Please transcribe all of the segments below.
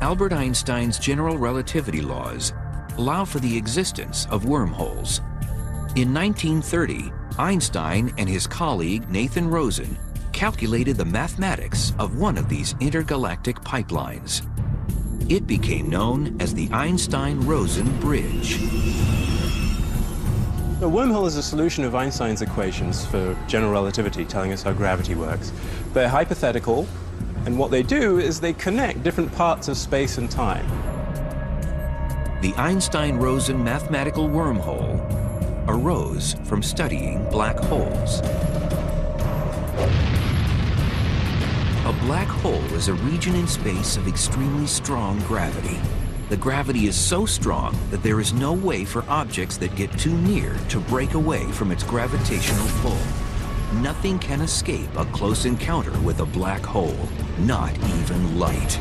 Albert Einstein's general relativity laws allow for the existence of wormholes. In 1930, Einstein and his colleague Nathan Rosen calculated the mathematics of one of these intergalactic pipelines. It became known as the Einstein-Rosen bridge. A wormhole is a solution of Einstein's equations for general relativity, telling us how gravity works. They're hypothetical, and what they do is they connect different parts of space and time. The Einstein-Rosen mathematical wormhole arose from studying black holes. A black hole is a region in space of extremely strong gravity. The gravity is so strong that there is no way for objects that get too near to break away from its gravitational pull. Nothing can escape a close encounter with a black hole, not even light.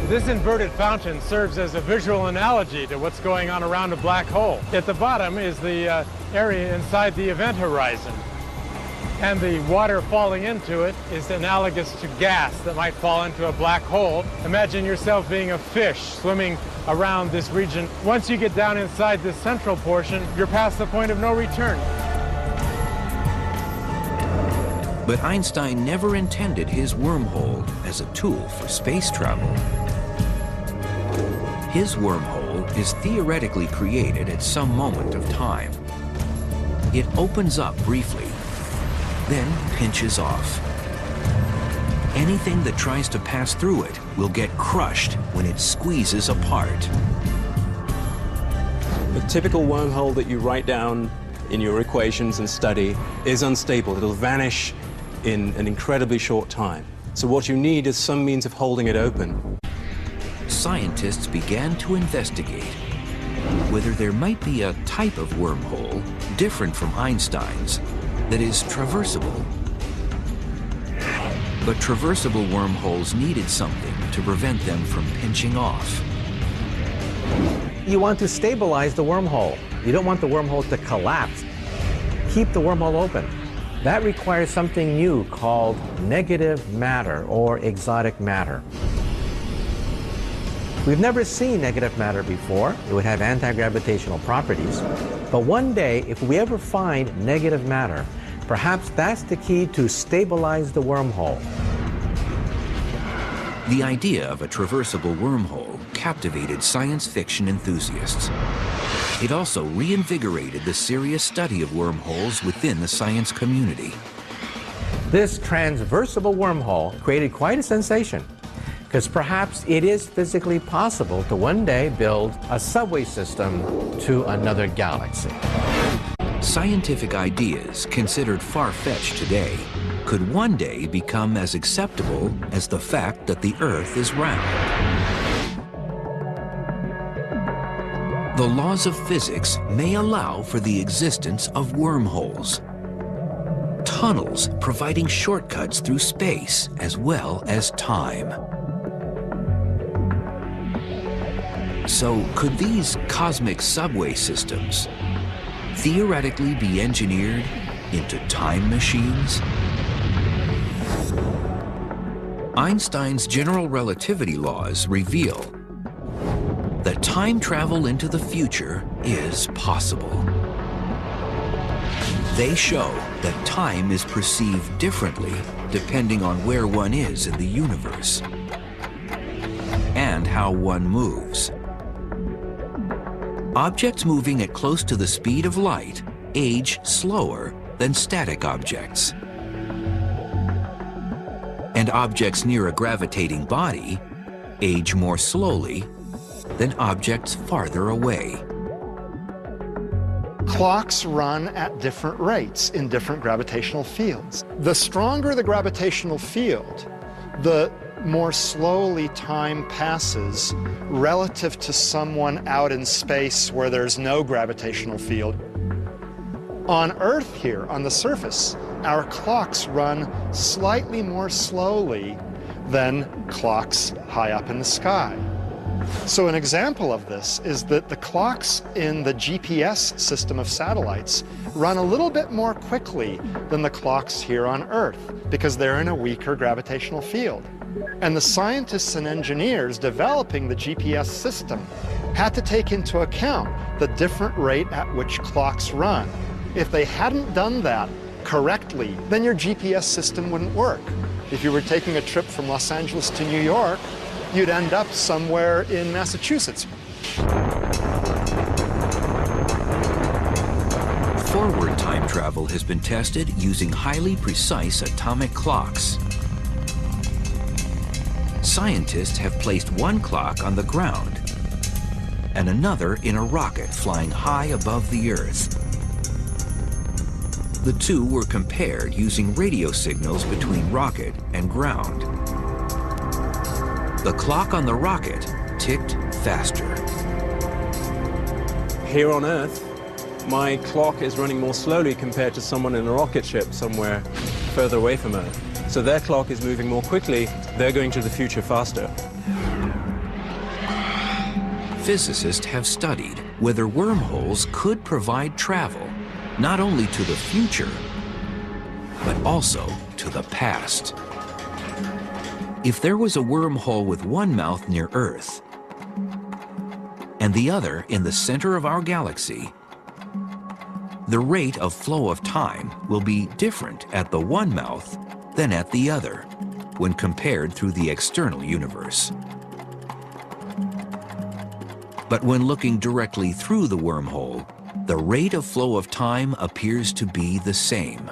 This inverted fountain serves as a visual analogy to what's going on around a black hole. At the bottom is the area inside the event horizon. And the water falling into it is analogous to gas that might fall into a black hole. Imagine yourself being a fish swimming around this region. Once you get down inside this central portion, you're past the point of no return. But Einstein never intended his wormhole as a tool for space travel. His wormhole is theoretically created at some moment of time. It opens up briefly, then pinches off. Anything that tries to pass through it will get crushed when it squeezes apart. The typical wormhole that you write down in your equations and study is unstable. It'll vanish in an incredibly short time. So what you need is some means of holding it open. Scientists began to investigate whether there might be a type of wormhole different from Einstein's that is traversable. But traversable wormholes needed something to prevent them from pinching off. You want to stabilize the wormhole. You don't want the wormhole to collapse. Keep the wormhole open. That requires something new called negative matter or exotic matter. We've never seen negative matter before. It would have anti-gravitational properties. But one day, if we ever find negative matter, perhaps that's the key to stabilize the wormhole. The idea of a traversable wormhole captivated science fiction enthusiasts. It also reinvigorated the serious study of wormholes within the science community. This transversable wormhole created quite a sensation, because perhaps it is physically possible to one day build a subway system to another galaxy. Scientific ideas considered far-fetched today could one day become as acceptable as the fact that the Earth is round. The laws of physics may allow for the existence of wormholes, tunnels providing shortcuts through space as well as time. So could these cosmic subway systems theoretically be engineered into time machines? Einstein's general relativity laws reveal that time travel into the future is possible. They show that time is perceived differently depending on where one is in the universe and how one moves. Objects moving at close to the speed of light age slower than static objects. And objects near a gravitating body age more slowly than objects farther away. Clocks run at different rates in different gravitational fields. The stronger the gravitational field, the more slowly time passes relative to someone out in space where there's no gravitational field. On Earth here, on the surface, our clocks run slightly more slowly than clocks high up in the sky. So an example of this is that the clocks in the GPS system of satellites run a little bit more quickly than the clocks here on Earth because they're in a weaker gravitational field. And the scientists and engineers developing the GPS system had to take into account the different rate at which clocks run. If they hadn't done that correctly, then your GPS system wouldn't work. If you were taking a trip from Los Angeles to New York, you'd end up somewhere in Massachusetts. Forward time travel has been tested using highly precise atomic clocks. Scientists have placed one clock on the ground and another in a rocket flying high above the Earth. The two were compared using radio signals between rocket and ground. The clock on the rocket ticked faster. Here on Earth, my clock is running more slowly compared to someone in a rocket ship somewhere further away from Earth. So their clock is moving more quickly, they're going to the future faster. Physicists have studied whether wormholes could provide travel not only to the future, but also to the past. If there was a wormhole with one mouth near Earth and the other in the center of our galaxy, the rate of flow of time will be different at the one mouth than at the other when compared through the external universe. But when looking directly through the wormhole, the rate of flow of time appears to be the same.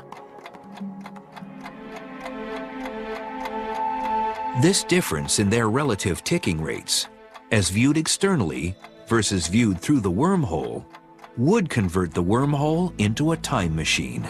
This difference in their relative ticking rates, as viewed externally versus viewed through the wormhole, would convert the wormhole into a time machine.